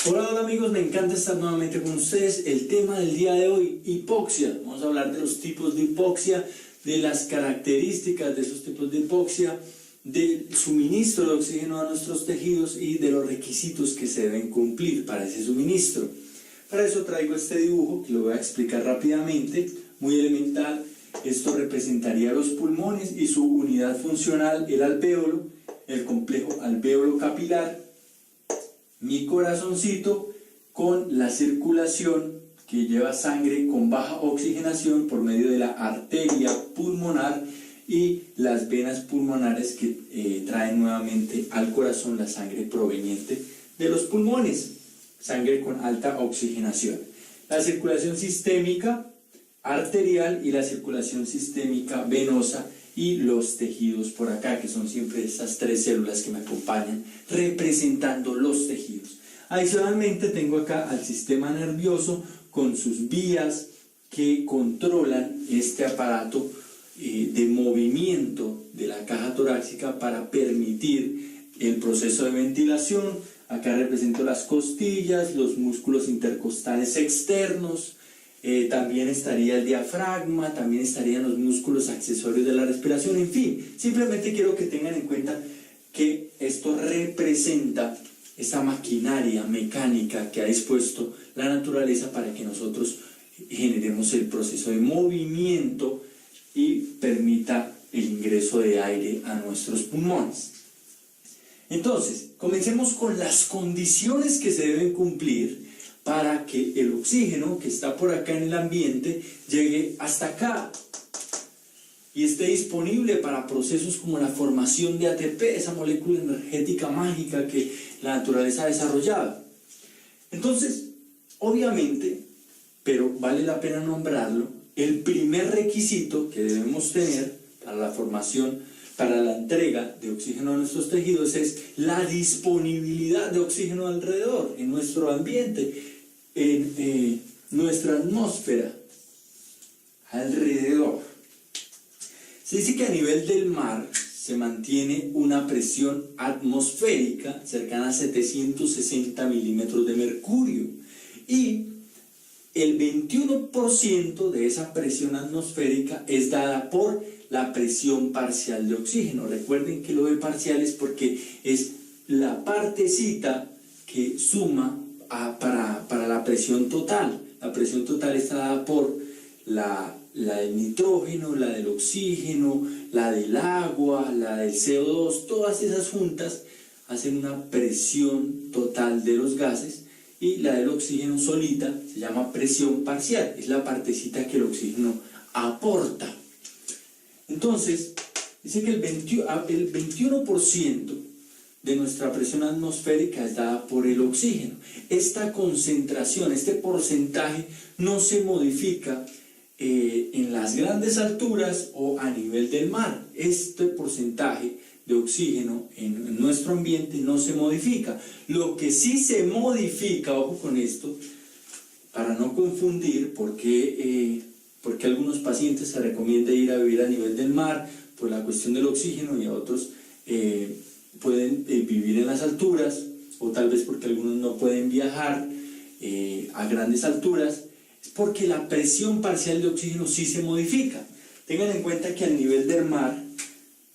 Hola, hola amigos, me encanta estar nuevamente con ustedes. El tema del día de hoy, hipoxia. Vamos a hablar de los tipos de hipoxia, de las características de esos tipos de hipoxia, del suministro de oxígeno a nuestros tejidos y de los requisitos que se deben cumplir para ese suministro. Para eso traigo este dibujo que lo voy a explicar rápidamente, muy elemental. Esto representaría los pulmones y su unidad funcional, el alvéolo, el complejo alvéolo capilar, mi corazoncito con la circulación que lleva sangre con baja oxigenación por medio de la arteria pulmonar y las venas pulmonares que traen nuevamente al corazón la sangre proveniente de los pulmones, sangre con alta oxigenación. La circulación sistémica arterial y la circulación sistémica venosa y los tejidos por acá, que son siempre estas tres células que me acompañan representando los tejidos. Adicionalmente tengo acá al sistema nervioso con sus vías que controlan este aparato de movimiento de la caja torácica para permitir el proceso de ventilación. Acá represento las costillas, los músculos intercostales externos. También estaría el diafragma, también estarían los músculos accesorios de la respiración, en fin, simplemente quiero que tengan en cuenta que esto representa esa maquinaria mecánica que ha dispuesto la naturaleza para que nosotros generemos el proceso de movimiento y permita el ingreso de aire a nuestros pulmones. Entonces, comencemos con las condiciones que se deben cumplir para que el oxígeno que está por acá en el ambiente llegue hasta acá y esté disponible para procesos como la formación de ATP, esa molécula energética mágica que la naturaleza ha desarrollado. Entonces, obviamente, pero vale la pena nombrarlo, el primer requisito que debemos tener para la formación, para la entrega de oxígeno a nuestros tejidos es la disponibilidad de oxígeno alrededor, en nuestro ambiente, en nuestra atmósfera, alrededor. Se dice que a nivel del mar se mantiene una presión atmosférica cercana a 760 milímetros de mercurio y el 21% de esa presión atmosférica es dada por la presión parcial de oxígeno. Recuerden que lo de parcial es porque es la partecita que suma para la presión total. La presión total está dada por la del nitrógeno, la del oxígeno, la del agua, la del CO2, todas esas juntas hacen una presión total de los gases y la del oxígeno solita se llama presión parcial, es la partecita que el oxígeno aporta. Entonces, dice que el 21% de nuestra presión atmosférica es dada por el oxígeno. Esta concentración, este porcentaje no se modifica en las grandes alturas o a nivel del mar. Este porcentaje de oxígeno en nuestro ambiente no se modifica. Lo que sí se modifica, ojo con esto, para no confundir porque algunos pacientes se recomienda ir a vivir a nivel del mar por la cuestión del oxígeno y a otros pueden vivir en las alturas, o tal vez porque algunos no pueden viajar a grandes alturas, es porque la presión parcial de oxígeno sí se modifica. Tengan en cuenta que al nivel del mar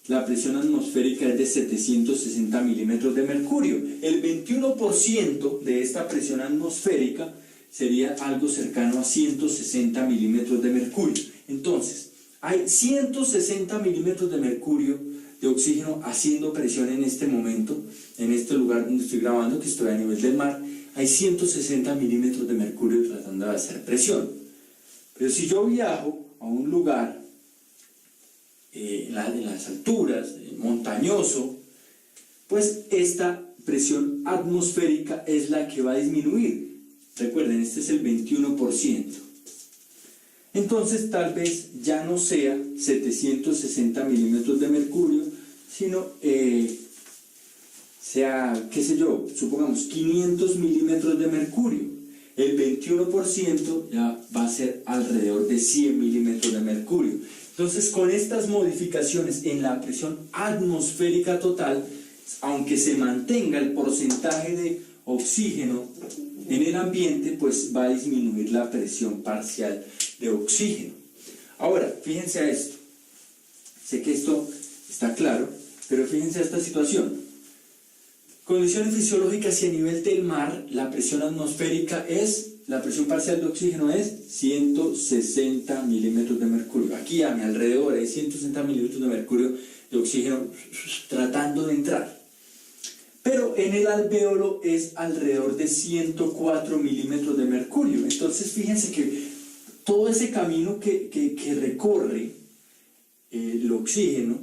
la presión atmosférica es de 760 milímetros de mercurio. El 21% de esta presión atmosférica sería algo cercano a 160 milímetros de mercurio. Entonces, hay 160 milímetros de mercurio de oxígeno haciendo presión en este momento, en este lugar donde estoy grabando, que estoy a nivel del mar, hay 160 milímetros de mercurio tratando de hacer presión. Pero si yo viajo a un lugar en las alturas, montañoso, pues esta presión atmosférica es la que va a disminuir. Recuerden, este es el 21%. Entonces tal vez ya no sea 760 milímetros de mercurio, sino sea, qué sé yo, supongamos 500 milímetros de mercurio. El 21% ya va a ser alrededor de 100 milímetros de mercurio. Entonces, con estas modificaciones en la presión atmosférica total, aunque se mantenga el porcentaje de oxígeno en el ambiente, pues va a disminuir la presión parcial de oxígeno. Ahora, fíjense a esto. Sé que esto está claro, pero fíjense a esta situación. Condiciones fisiológicas y a nivel del mar, la presión atmosférica la presión parcial de oxígeno es 160 milímetros de mercurio. Aquí a mi alrededor hay 160 milímetros de mercurio de oxígeno tratando de entrar. Pero en el alvéolo es alrededor de 104 milímetros de mercurio. Entonces fíjense que todo ese camino que recorre el oxígeno,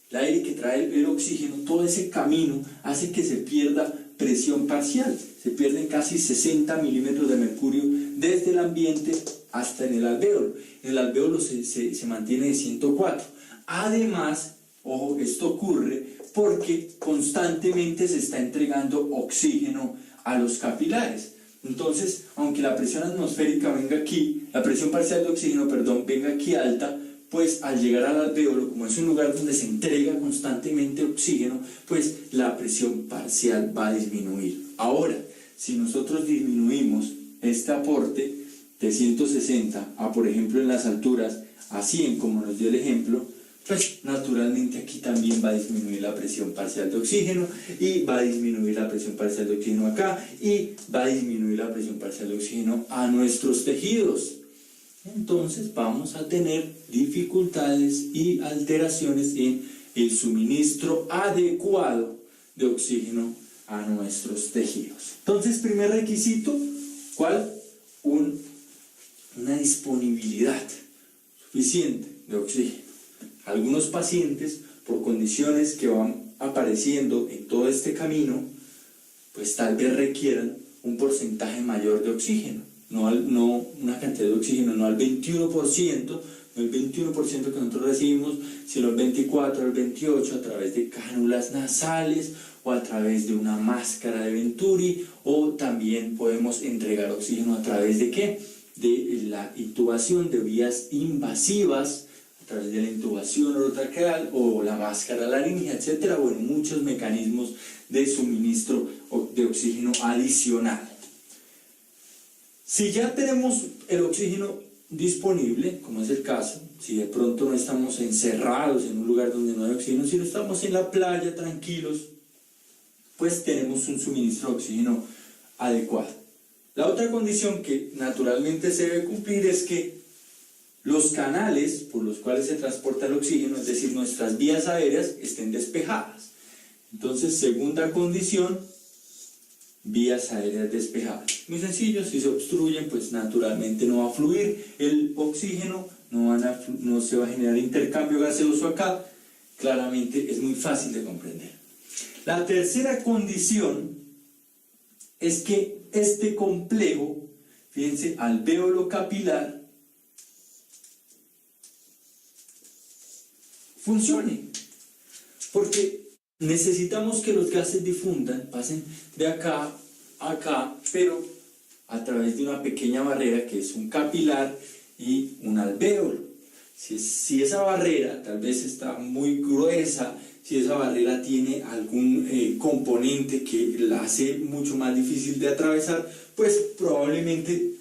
el aire que trae el oxígeno, todo ese camino hace que se pierda presión parcial. Se pierden casi 60 milímetros de mercurio desde el ambiente hasta en el alvéolo. En el alvéolo se mantiene de 104. Además, ojo, esto ocurre porque constantemente se está entregando oxígeno a los capilares. Entonces, aunque la presión atmosférica venga aquí, la presión parcial de oxígeno, venga aquí alta, pues al llegar al alvéolo, como es un lugar donde se entrega constantemente oxígeno, pues la presión parcial va a disminuir. Ahora, si nosotros disminuimos este aporte de 160 a, por ejemplo, en las alturas a 100, como nos dio el ejemplo, pues naturalmente aquí también va a disminuir la presión parcial de oxígeno y va a disminuir la presión parcial de oxígeno acá y va a disminuir la presión parcial de oxígeno a nuestros tejidos. Entonces vamos a tener dificultades y alteraciones en el suministro adecuado de oxígeno a nuestros tejidos. Entonces, primer requisito, ¿cuál? Una disponibilidad suficiente de oxígeno. Algunos pacientes, por condiciones que van apareciendo en todo este camino, pues tal vez requieran un porcentaje mayor de oxígeno, no una cantidad de oxígeno, no al 21%, no el 21% que nosotros recibimos, sino el 24, el 28 a través de cánulas nasales o a través de una máscara de Venturi, o también podemos entregar oxígeno a través de ¿qué? De la intubación de vías invasivas, a través de la intubación orotraqueal o la máscara laríngea, etcétera, o en muchos mecanismos de suministro de oxígeno adicional. Si ya tenemos el oxígeno disponible, como es el caso, si de pronto no estamos encerrados en un lugar donde no hay oxígeno, si no estamos en la playa tranquilos, pues tenemos un suministro de oxígeno adecuado. La otra condición que naturalmente se debe cumplir es que los canales por los cuales se transporta el oxígeno, es decir, nuestras vías aéreas, estén despejadas. Entonces, segunda condición, vías aéreas despejadas. Muy sencillo, si se obstruyen, pues naturalmente no va a fluir el oxígeno, no se va a generar intercambio gaseoso acá. Claramente es muy fácil de comprender. La tercera condición es que este complejo, fíjense, alvéolo capilar, funcione, porque necesitamos que los gases difundan, pasen de acá a acá, pero a través de una pequeña barrera que es un capilar y un alvéolo. Si esa barrera tal vez está muy gruesa, si esa barrera tiene algún componente que la hace mucho más difícil de atravesar, pues probablemente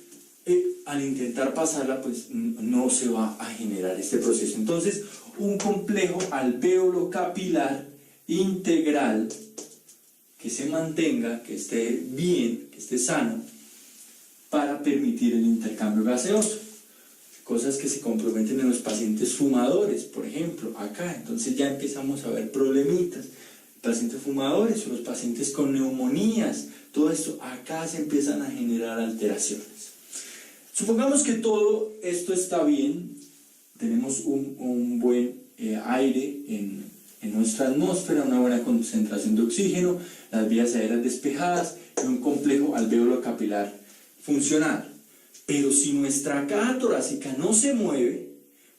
al intentar pasarla, pues no se va a generar este proceso. Entonces, un complejo alvéolo capilar integral que se mantenga, que esté bien, que esté sano, para permitir el intercambio gaseoso. Cosas que se comprometen en los pacientes fumadores, por ejemplo, acá. Entonces ya empezamos a ver problemitas. Pacientes fumadores o los pacientes con neumonías, todo esto, acá se empiezan a generar alteraciones. Supongamos que todo esto está bien, tenemos un buen aire en nuestra atmósfera, una buena concentración de oxígeno, las vías aéreas despejadas y un complejo alvéolo capilar funcional. Pero si nuestra caja torácica no se mueve,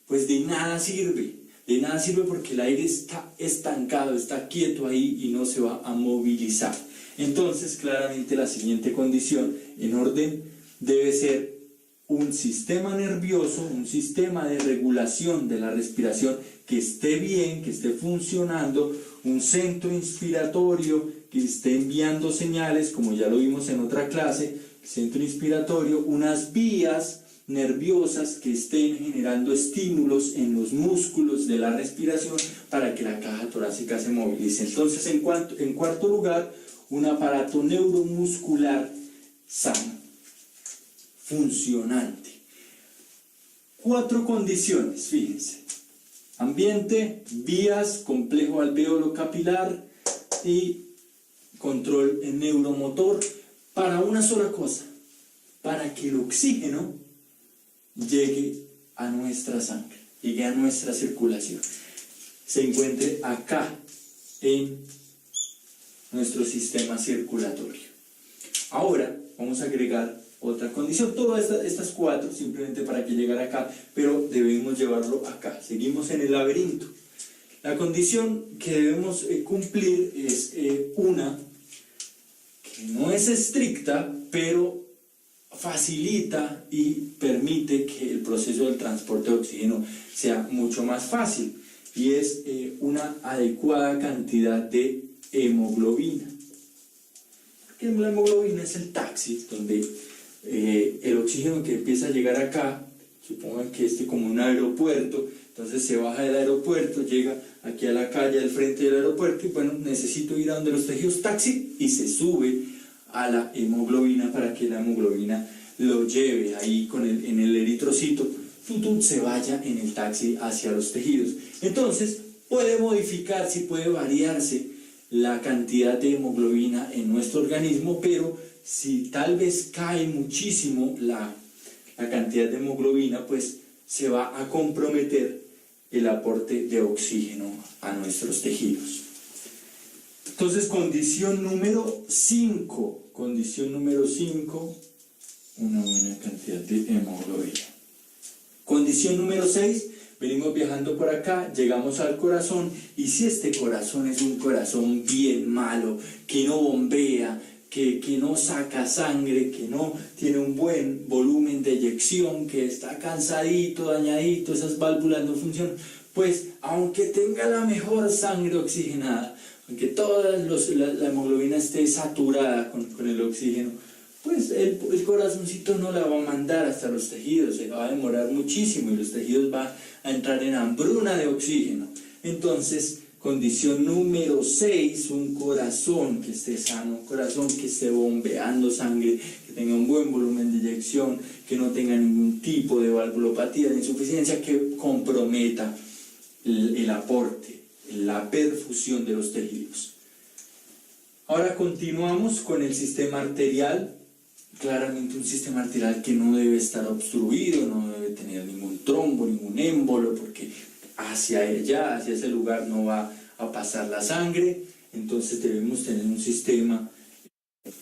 pues de nada sirve. De nada sirve porque el aire está estancado, está quieto ahí y no se va a movilizar. Entonces, claramente la siguiente condición en orden debe ser un sistema nervioso, un sistema de regulación de la respiración que esté bien, que esté funcionando, un centro inspiratorio que esté enviando señales, como ya lo vimos en otra clase, el centro inspiratorio, unas vías nerviosas que estén generando estímulos en los músculos de la respiración para que la caja torácica se movilice. Entonces, en cuarto lugar, un aparato neuromuscular sano, funcionante. 4 condiciones, fíjense: ambiente, vías, complejo alvéolo capilar y control neuromotor, para una sola cosa: para que el oxígeno llegue a nuestra sangre, llegue a nuestra circulación, se encuentre acá en nuestro sistema circulatorio. Ahora vamos a agregar otra condición, todas estas 4 simplemente para que llegara acá, pero debemos llevarlo acá. Seguimos en el laberinto. La condición que debemos cumplir es una que no es estricta, pero facilita y permite que el proceso del transporte de oxígeno sea mucho más fácil, y es una adecuada cantidad de hemoglobina. Porque la hemoglobina es el taxi donde el oxígeno que empieza a llegar acá, supongan que como un aeropuerto, entonces se baja del aeropuerto, llega aquí a la calle al frente del aeropuerto y bueno, necesito ir a donde los tejidos, taxi, y se sube a la hemoglobina para que la hemoglobina lo lleve ahí en el eritrocito, se vaya en el taxi hacia los tejidos. Entonces puede modificarse, puede variarse la cantidad de hemoglobina en nuestro organismo, pero si tal vez cae muchísimo la cantidad de hemoglobina, pues se va a comprometer el aporte de oxígeno a nuestros tejidos. Entonces, condición número 5, una buena cantidad de hemoglobina. Condición número 6, venimos viajando por acá, llegamos al corazón, y si este corazón es un corazón bien malo, que no bombea, que no saca sangre, que no tiene un buen volumen de eyección, que está cansadito, dañadito, esas válvulas no funcionan, pues aunque tenga la mejor sangre oxigenada, aunque toda la hemoglobina esté saturada con el oxígeno, pues el corazoncito no la va a mandar hasta los tejidos, se va a demorar muchísimo y los tejidos van a entrar en hambruna de oxígeno. Entonces, condición número 6, un corazón que esté sano, un corazón que esté bombeando sangre, que tenga un buen volumen de eyección, que no tenga ningún tipo de valvulopatía, de insuficiencia que comprometa el aporte, la perfusión de los tejidos. Ahora continuamos con el sistema arterial. Claramente un sistema arterial que no debe estar obstruido, no debe tener ningún trombo, ningún émbolo, porque hacia ese lugar no va a pasar la sangre. Entonces debemos tener un sistema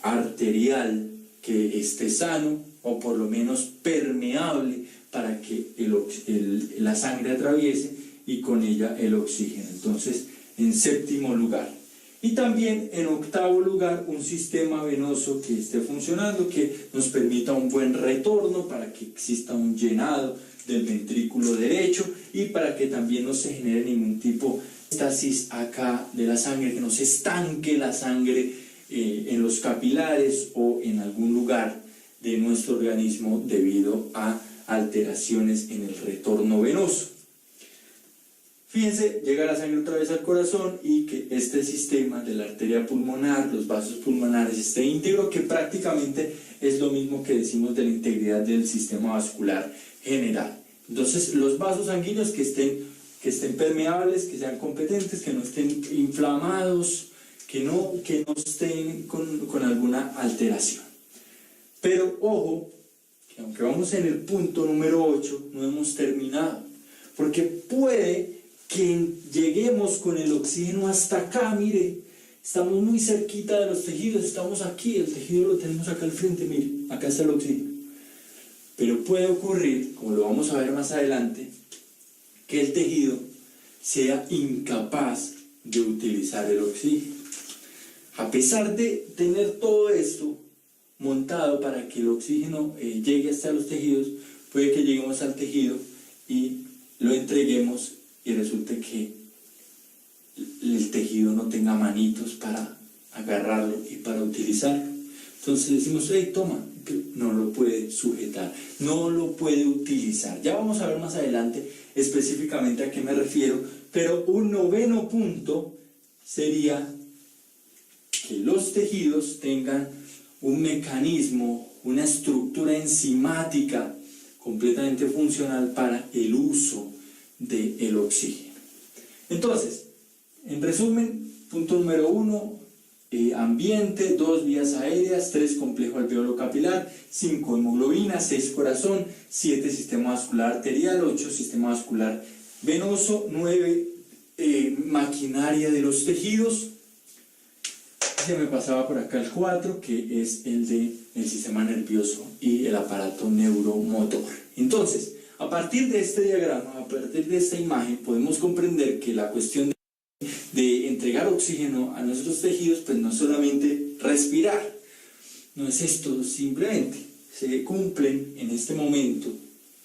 arterial que esté sano, o por lo menos permeable, para que la sangre atraviese y con ella el oxígeno. Entonces, en 7º lugar. Y también en 8º lugar, un sistema venoso que esté funcionando, que nos permita un buen retorno, para que exista un llenado del ventrículo derecho y para que también no se genere ningún tipo de estasis acá de la sangre, que no se estanque la sangre en los capilares o en algún lugar de nuestro organismo debido a alteraciones en el retorno venoso. Fíjense, llega la sangre otra vez al corazón y que este sistema de la arteria pulmonar, los vasos pulmonares esté íntegro, que prácticamente es lo mismo que decimos de la integridad del sistema vascular general. Entonces, los vasos sanguíneos que estén permeables, que sean competentes, que no estén inflamados, que no estén con alguna alteración. Pero ojo, que aunque vamos en el punto número 8, no hemos terminado, porque puede que lleguemos con el oxígeno hasta acá, mire, estamos muy cerquita de los tejidos, estamos aquí, el tejido lo tenemos acá al frente, mire, acá está el oxígeno. Pero puede ocurrir, como lo vamos a ver más adelante, que el tejido sea incapaz de utilizar el oxígeno. A pesar de tener todo esto montado para que el oxígeno llegue hasta los tejidos, puede que lleguemos al tejido y lo entreguemos y resulte que el tejido no tenga manitos para agarrarlo y para utilizarlo. Entonces decimos, hey, toma, no lo puede sujetar, no lo puede utilizar. Ya vamos a ver más adelante específicamente a qué me refiero, pero un noveno punto sería que los tejidos tengan un mecanismo, una estructura enzimática completamente funcional para el uso del oxígeno. Entonces, en resumen, punto número 1, ambiente, 2 vías aéreas, 3 complejo alveolo capilar, 5 hemoglobina, 6 corazón, 7 sistema vascular arterial, 8 sistema vascular venoso, 9 maquinaria de los tejidos. Se me pasaba por acá el 4, que es el de el sistema nervioso y el aparato neuromotor. Entonces, a partir de este diagrama, a partir de esta imagen, podemos comprender que la cuestión de entregar oxígeno a nuestros tejidos, pues no solamente respirar, no es esto, simplemente se cumplen en este momento,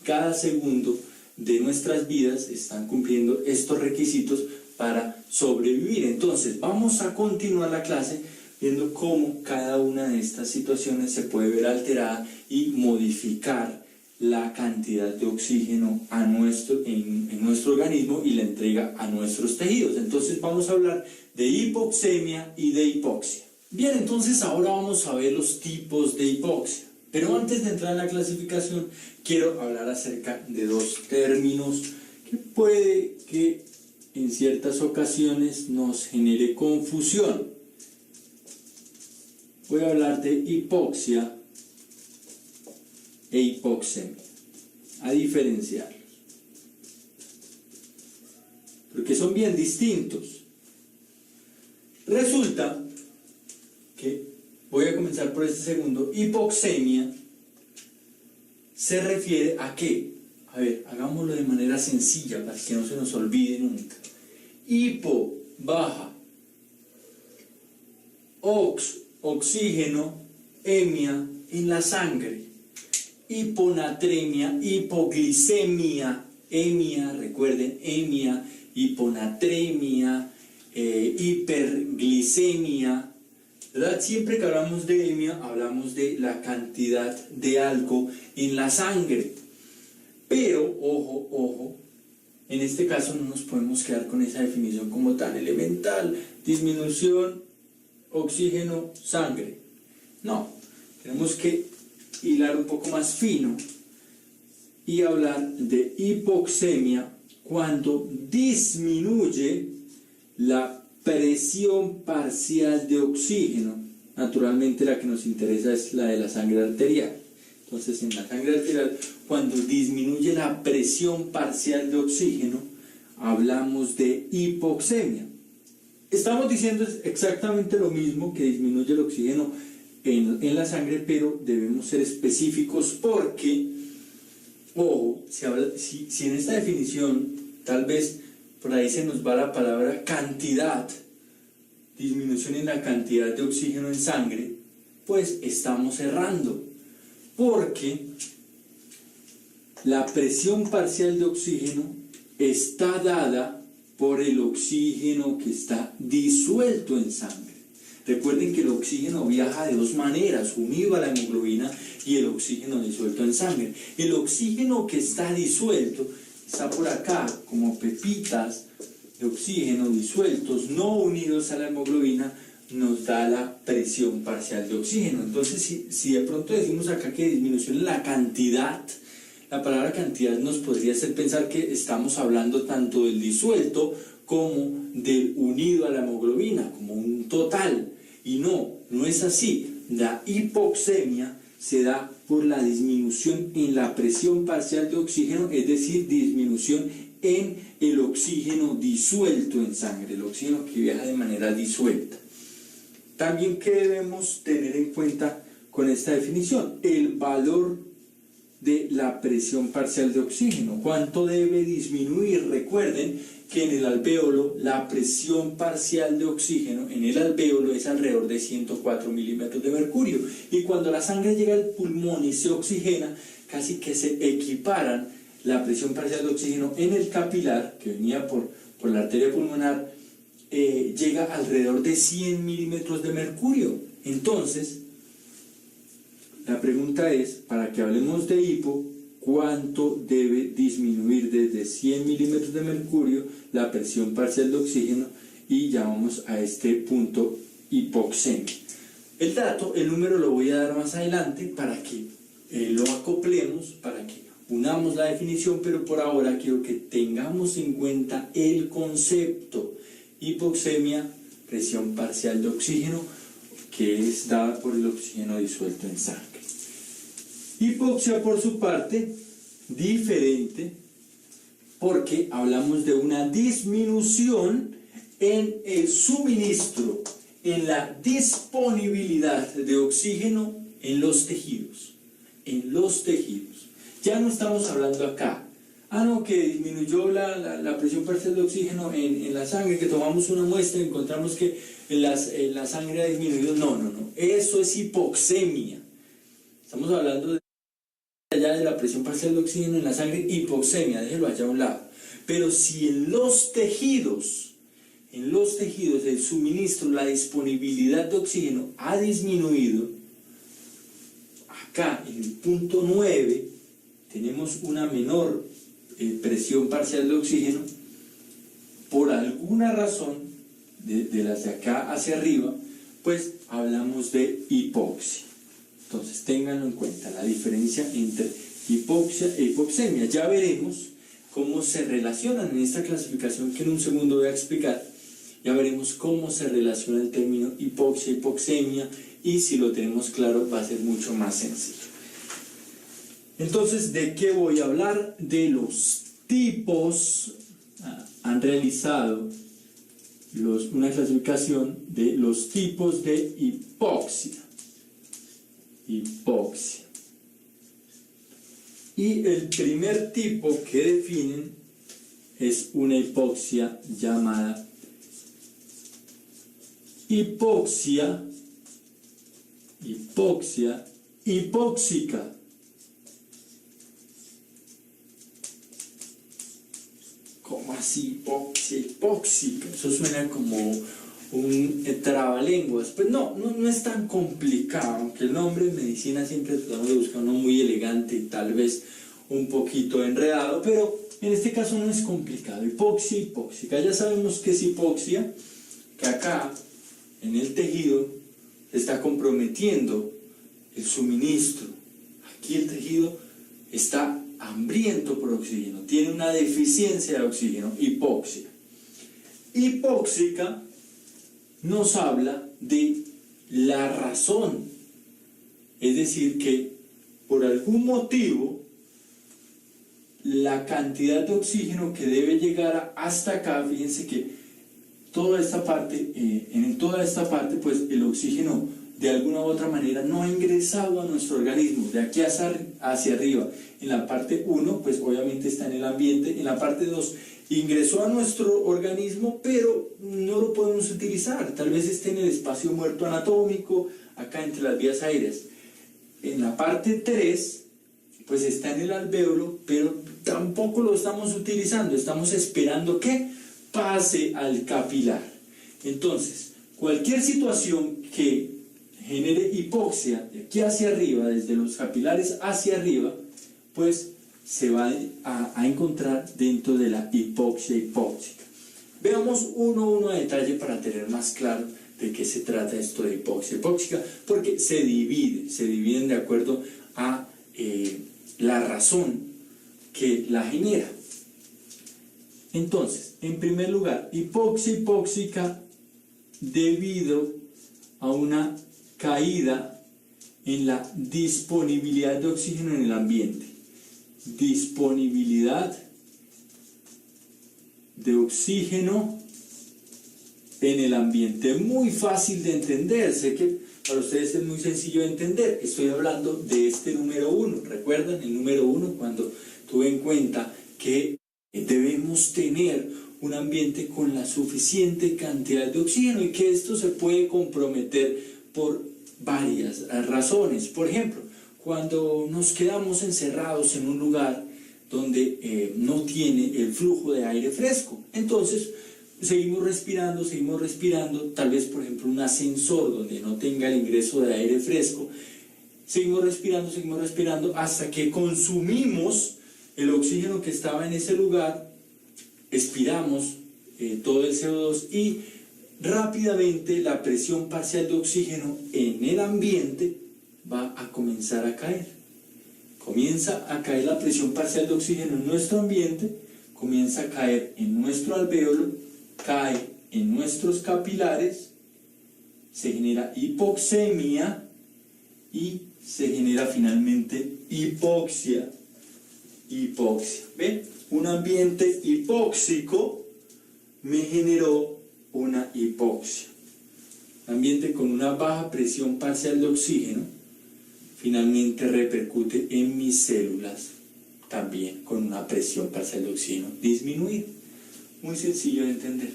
cada segundo de nuestras vidas están cumpliendo estos requisitos para sobrevivir. Entonces vamos a continuar la clase viendo cómo cada una de estas situaciones se puede ver alterada y modificar la cantidad de oxígeno en nuestro organismo y la entrega a nuestros tejidos. Entonces vamos a hablar de hipoxemia y de hipoxia. Bien, entonces ahora vamos a ver los tipos de hipoxia. Pero antes de entrar en la clasificación, quiero hablar acerca de 2 términos que puede que en ciertas ocasiones nos genere confusión. Voy a hablar de hipoxia e hipoxemia, a diferenciarlos, porque son bien distintos. Resulta que, voy a comenzar por este segundo, hipoxemia se refiere a qué. A ver, hagámoslo de manera sencilla para que no se nos olvide nunca. Hipo, baja, oxígeno, emia en la sangre. Hiponatremia, hipoglicemia, emia, recuerden, emia, hiponatremia, hiperglicemia, ¿verdad? Siempre que hablamos de emia, hablamos de la cantidad de algo en la sangre. Pero, ojo, en este caso no nos podemos quedar con esa definición como tan elemental, disminución, oxígeno, sangre. No, tenemos que hilar un poco más fino y hablar de hipoxemia cuando disminuye la presión parcial de oxígeno. Naturalmente la que nos interesa es la de la sangre arterial. Entonces en la sangre arterial, cuando disminuye la presión parcial de oxígeno, hablamos de hipoxemia. Estamos diciendo exactamente lo mismo, que disminuye el oxígeno en la sangre, pero debemos ser específicos porque, ojo, si en esta definición tal vez por ahí se nos va la palabra cantidad, disminución en la cantidad de oxígeno en sangre, pues estamos errando, porque la presión parcial de oxígeno está dada por el oxígeno que está disuelto en sangre. Recuerden que el oxígeno viaja de 2 maneras, unido a la hemoglobina y el oxígeno disuelto en sangre. El oxígeno que está disuelto está por acá, como pepitas de oxígeno disueltos, no unidos a la hemoglobina, nos da la presión parcial de oxígeno. Entonces, si de pronto decimos acá que disminución en la cantidad, la palabra cantidad nos podría hacer pensar que estamos hablando tanto del disuelto como del unido a la hemoglobina, como un total. Y no es así. La hipoxemia se da por la disminución en la presión parcial de oxígeno, es decir, disminución en el oxígeno disuelto en sangre, el oxígeno que viaja de manera disuelta. También, ¿qué debemos tener en cuenta con esta definición? El valor de la presión parcial de oxígeno. ¿Cuánto debe disminuir? Recuerden que en el alvéolo la presión parcial de oxígeno en el alvéolo es alrededor de 104 milímetros de mercurio, y cuando la sangre llega al pulmón y se oxigena, casi que se equiparan la presión parcial de oxígeno en el capilar, que venía por la arteria pulmonar, llega alrededor de 100 milímetros de mercurio. Entonces, la pregunta es, para que hablemos de hipo, ¿cuánto debe disminuir desde 100 milímetros de mercurio la presión parcial de oxígeno? Y llamamos a este punto hipoxemia. El dato, el número lo voy a dar más adelante para que lo acoplemos, para que unamos la definición, pero por ahora quiero que tengamos en cuenta el concepto. Hipoxemia, presión parcial de oxígeno, que es dada por el oxígeno disuelto en sangre. Hipoxia, por su parte, diferente, porque hablamos de una disminución en el suministro, en la disponibilidad de oxígeno en los tejidos. En los tejidos. Ya no estamos hablando acá. No, que disminuyó la presión parcial de oxígeno en la sangre, que tomamos una muestra y encontramos que la sangre ha disminuido. No. Eso es hipoxemia. Estamos hablando allá de la presión parcial de oxígeno en la sangre, hipoxemia, déjelo allá a un lado. Pero si en los tejidos el suministro, la disponibilidad de oxígeno ha disminuido, acá en el punto 9 tenemos una menor presión parcial de oxígeno, por alguna razón, de las de acá hacia arriba, pues hablamos de hipoxia. Entonces ténganlo en cuenta, la diferencia entre hipoxia e hipoxemia. Ya veremos cómo se relacionan en esta clasificación que en un segundo voy a explicar. Ya veremos cómo se relaciona el término hipoxia, hipoxemia, y si lo tenemos claro va a ser mucho más sencillo. Entonces, ¿de qué voy a hablar? De los tipos. Han realizado una clasificación de los tipos de hipoxia. Hipoxia. Y el primer tipo que definen es una hipoxia llamada hipóxica. ¿Cómo así? Hipóxica. Eso suena como un trabalenguas. Pues no es tan complicado, aunque el nombre en medicina siempre tratamos de buscar uno muy elegante y tal vez un poquito enredado, pero en este caso no es complicado. Hipoxia, hipóxica. Ya sabemos que es hipoxia, que acá en el tejido se está comprometiendo el suministro. Aquí el tejido está hambriento por oxígeno, tiene una deficiencia de oxígeno, hipoxia. Hipóxica nos habla de la razón, es decir, que por algún motivo la cantidad de oxígeno que debe llegar hasta acá, fíjense que toda esta parte, en toda esta parte, pues el oxígeno de alguna u otra manera no ha ingresado a nuestro organismo, de aquí hacia arriba. En la parte 1, pues obviamente está en el ambiente. En la parte 2, ingresó a nuestro organismo, pero no lo podemos utilizar. Tal vez esté en el espacio muerto anatómico, acá entre las vías aéreas. En la parte 3, pues está en el alvéolo, pero tampoco lo estamos utilizando. Estamos esperando que pase al capilar. Entonces, cualquier situación que genere hipoxia de aquí hacia arriba, desde los capilares hacia arriba, pues se va a encontrar dentro de la hipoxia hipóxica. Veamos uno a detalle para tener más claro de qué se trata esto de hipoxia hipóxica, porque se dividen de acuerdo a la razón que la genera. Entonces, en primer lugar, hipoxia hipóxica debido a una caída en la disponibilidad de oxígeno en el ambiente. Disponibilidad de oxígeno en el ambiente. Muy fácil de entender, sé que para ustedes es muy sencillo de entender. Estoy hablando de este número 1. ¿Recuerdan el número 1 cuando tuve en cuenta que debemos tener un ambiente con la suficiente cantidad de oxígeno y que esto se puede comprometer por varias razones? Por ejemplo, cuando nos quedamos encerrados en un lugar donde no tiene el flujo de aire fresco, entonces seguimos respirando, tal vez por ejemplo un ascensor donde no tenga el ingreso de aire fresco, seguimos respirando hasta que consumimos el oxígeno que estaba en ese lugar, expiramos todo el CO2 y rápidamente la presión parcial de oxígeno en el ambiente va a comenzar a caer. Comienza a caer la presión parcial de oxígeno en nuestro ambiente, comienza a caer en nuestro alvéolo, cae en nuestros capilares, se genera hipoxemia y se genera finalmente hipoxia. ¿Ven? Un ambiente hipóxico me generó una hipoxia. Ambiente con una baja presión parcial de oxígeno finalmente repercute en mis células también con una presión parcial de oxígeno disminuida. Muy sencillo de entender.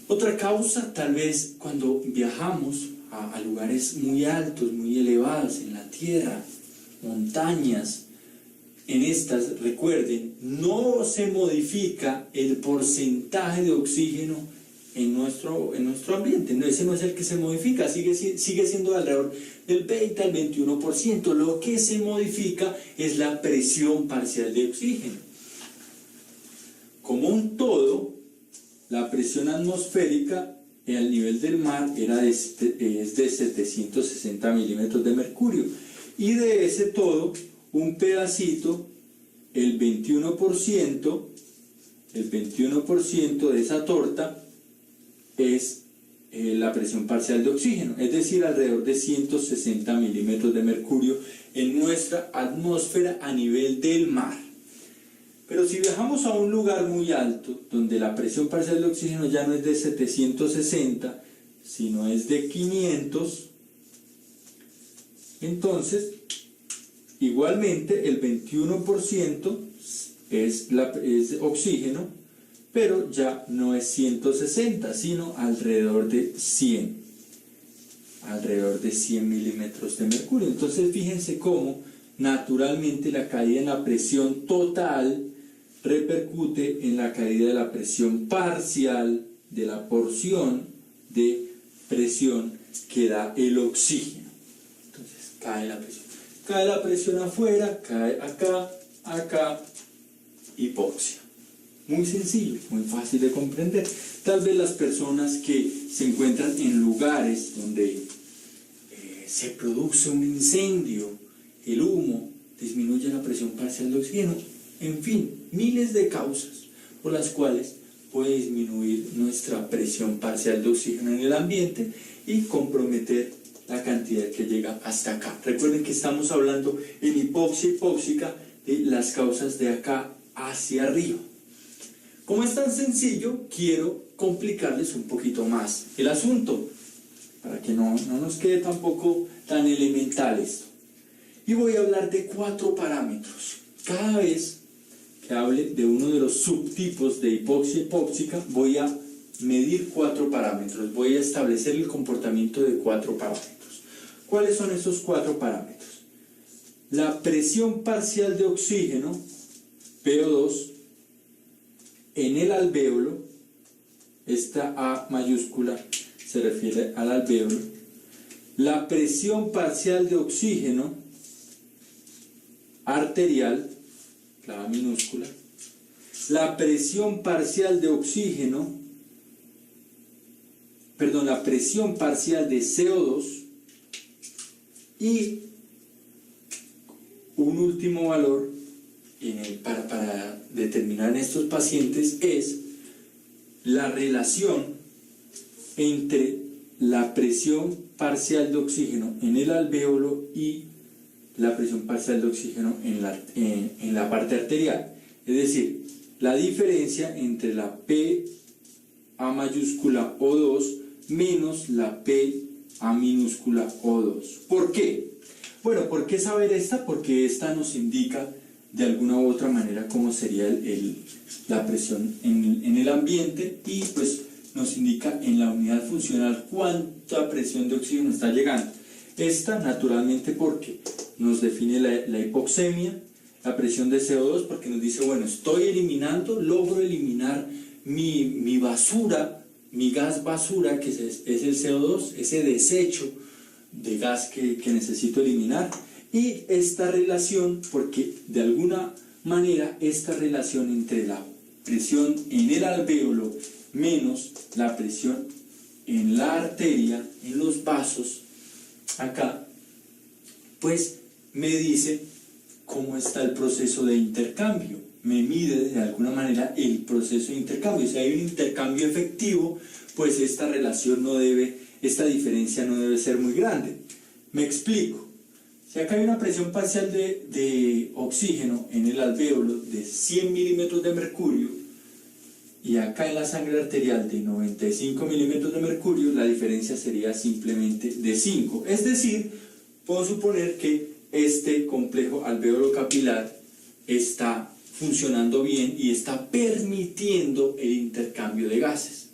Otra causa, tal vez cuando viajamos a lugares muy altos, muy elevados en la tierra, montañas, en estas, recuerden, no se modifica el porcentaje de oxígeno en nuestro ambiente. No, ese no es el que se modifica, sigue siendo alrededor del 20 al 21%. Lo que se modifica es la presión parcial de oxígeno. Como un todo, la presión atmosférica al nivel del mar es de 760 milímetros de mercurio. Y de ese todo, un pedacito, el 21% de esa torta es la presión parcial de oxígeno, es decir, alrededor de 160 milímetros de mercurio en nuestra atmósfera a nivel del mar. Pero si viajamos a un lugar muy alto, donde la presión parcial de oxígeno ya no es de 760, sino es de 500, entonces, igualmente el 21% es oxígeno, pero ya no es 160, sino alrededor de 100 milímetros de mercurio. Entonces fíjense cómo naturalmente la caída en la presión total repercute en la caída de la presión parcial de la porción de presión que da el oxígeno. Entonces cae la presión afuera, cae acá, hipoxia. Muy sencillo, muy fácil de comprender. Tal vez las personas que se encuentran en lugares donde se produce un incendio, el humo disminuye la presión parcial de oxígeno. En fin, miles de causas por las cuales puede disminuir nuestra presión parcial de oxígeno en el ambiente y comprometer la cantidad que llega hasta acá. Recuerden que estamos hablando en hipoxia hipóxica de las causas de acá hacia arriba. Como es tan sencillo, quiero complicarles un poquito más el asunto, para que no nos quede tampoco tan elemental esto. Y voy a hablar de 4 parámetros. Cada vez que hable de uno de los subtipos de hipoxia hipóxica, voy a medir 4 parámetros. Voy a establecer el comportamiento de 4 parámetros. ¿Cuáles son esos 4 parámetros? La presión parcial de oxígeno, PO2, en el alvéolo, esta A mayúscula se refiere al alvéolo. La presión parcial de oxígeno arterial, la A minúscula. La presión parcial de oxígeno, la presión parcial de CO2 y un último valor para determinar en estos pacientes es la relación entre la presión parcial de oxígeno en el alvéolo y la presión parcial de oxígeno en la parte arterial. Es decir, la diferencia entre la PA mayúscula O2 menos la PA minúscula O2. ¿Por qué? Bueno, ¿por qué saber esta? Porque esta nos indica de alguna u otra manera cómo sería la presión en el ambiente y pues nos indica en la unidad funcional cuánta presión de oxígeno está llegando. Esta naturalmente porque nos define la hipoxemia, la presión de CO2 porque nos dice, bueno, logro eliminar mi basura, mi gas basura, que es el CO2, ese desecho de gas que necesito eliminar, y esta relación, porque de alguna manera esta relación entre la presión en el alvéolo menos la presión en la arteria, en los vasos, acá, pues me dice cómo está el proceso de intercambio, me mide de alguna manera el proceso de intercambio. Si hay un intercambio efectivo, pues esta diferencia no debe ser muy grande. Me explico. Si acá hay una presión parcial de oxígeno en el alvéolo de 100 milímetros de mercurio y acá en la sangre arterial de 95 milímetros de mercurio, la diferencia sería simplemente de 5. Es decir, puedo suponer que este complejo alvéolo capilar está funcionando bien y está permitiendo el intercambio de gases.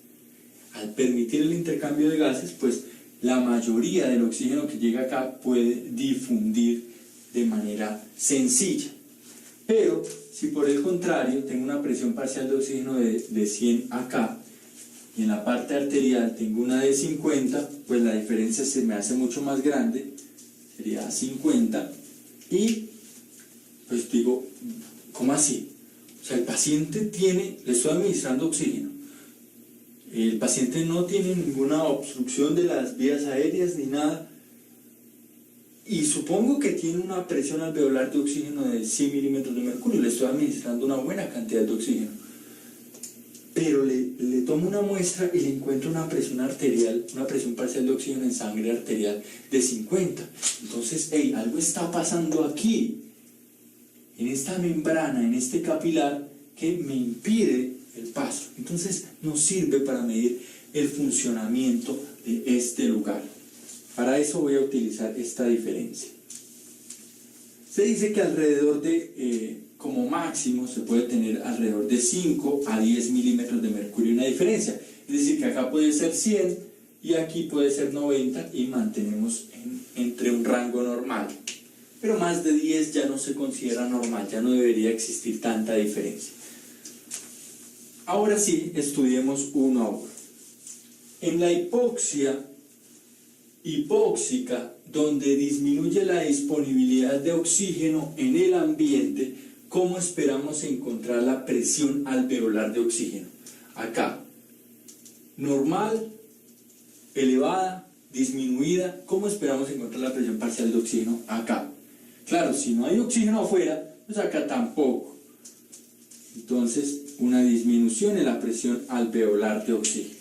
Al permitir el intercambio de gases, pues la mayoría del oxígeno que llega acá puede difundir de manera sencilla. Pero si por el contrario tengo una presión parcial de oxígeno de 100 acá y en la parte arterial tengo una de 50, pues la diferencia se me hace mucho más grande, sería 50, y pues digo, ¿cómo así? O sea, el paciente le estoy administrando oxígeno. El paciente no tiene ninguna obstrucción de las vías aéreas ni nada. Y supongo que tiene una presión alveolar de oxígeno de 100 milímetros de mercurio. Le estoy administrando una buena cantidad de oxígeno. Pero le tomo una muestra y le encuentro una presión arterial, una presión parcial de oxígeno en sangre arterial de 50. Entonces, algo está pasando aquí, en esta membrana, en este capilar, que me impide el paso. Entonces nos sirve para medir el funcionamiento de este lugar. Para eso voy a utilizar esta diferencia. Se dice que alrededor de, como máximo, se puede tener alrededor de 5 a 10 milímetros de mercurio una diferencia. Es decir, que acá puede ser 100 y aquí puede ser 90 y mantenemos entre un rango normal. Pero más de 10 ya no se considera normal, ya no debería existir tanta diferencia. Ahora sí, estudiemos uno a uno. En la hipoxia hipóxica, donde disminuye la disponibilidad de oxígeno en el ambiente, ¿cómo esperamos encontrar la presión alveolar de oxígeno? Acá, normal, elevada, disminuida. ¿Cómo esperamos encontrar la presión parcial de oxígeno? Acá. Claro, si no hay oxígeno afuera, pues acá tampoco. Entonces, una disminución en la presión alveolar de oxígeno.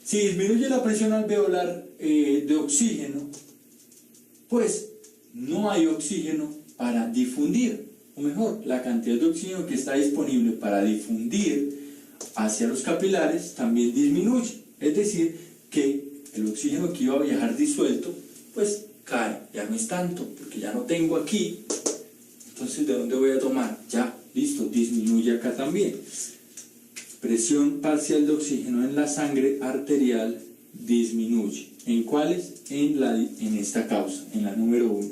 Si disminuye la presión alveolar de oxígeno, pues no hay oxígeno para difundir, o mejor, la cantidad de oxígeno que está disponible para difundir hacia los capilares también disminuye. Es decir, que el oxígeno que iba a viajar disuelto, pues cae, ya no es tanto, porque ya no tengo aquí. Entonces, ¿de dónde voy a tomar? Ya, listo, disminuye acá también. Presión parcial de oxígeno en la sangre arterial disminuye. ¿En cuáles? En esta causa, en la número 1.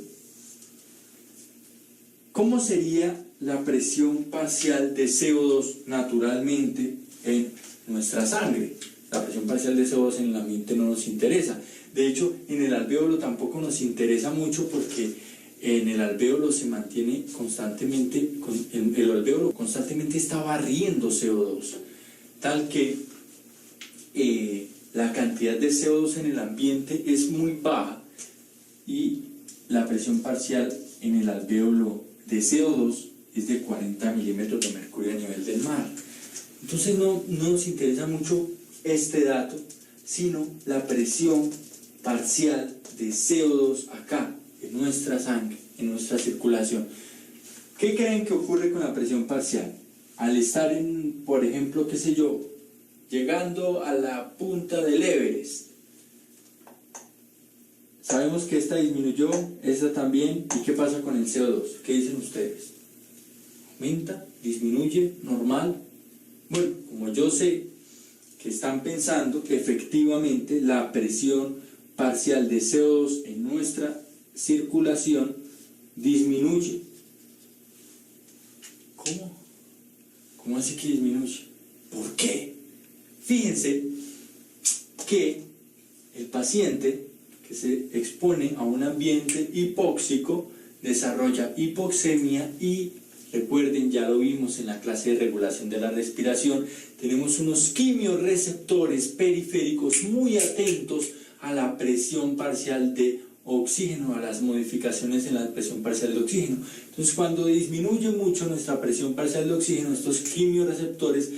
¿Cómo sería la presión parcial de CO2 naturalmente en nuestra sangre? La presión parcial de CO2 en el ambiente no nos interesa. De hecho, en el alvéolo tampoco nos interesa mucho porque en el alvéolo se mantiene constantemente, el alvéolo constantemente está barriendo CO2, tal que la cantidad de CO2 en el ambiente es muy baja y la presión parcial en el alvéolo de CO2 es de 40 milímetros de mercurio a nivel del mar. Entonces no nos interesa mucho este dato, sino la presión parcial de CO2 acá, en nuestra sangre, en nuestra circulación. ¿Qué creen que ocurre con la presión parcial? Al estar por ejemplo, qué sé yo, llegando a la punta del Everest, sabemos que esta disminuyó, esta también, ¿y qué pasa con el CO2? ¿Qué dicen ustedes? ¿Aumenta? ¿Disminuye? ¿Normal? Bueno, como yo sé que están pensando que efectivamente la presión parcial de CO2 en nuestra circulación disminuye. ¿Cómo? ¿Cómo así que disminuye? ¿Por qué? Fíjense que el paciente que se expone a un ambiente hipóxico desarrolla hipoxemia y recuerden, ya lo vimos en la clase de regulación de la respiración, tenemos unos quimiorreceptores periféricos muy atentos a la presión parcial de oxígeno, a las modificaciones en la presión parcial de oxígeno. Entonces, cuando disminuye mucho nuestra presión parcial de oxígeno, estos quimiorreceptores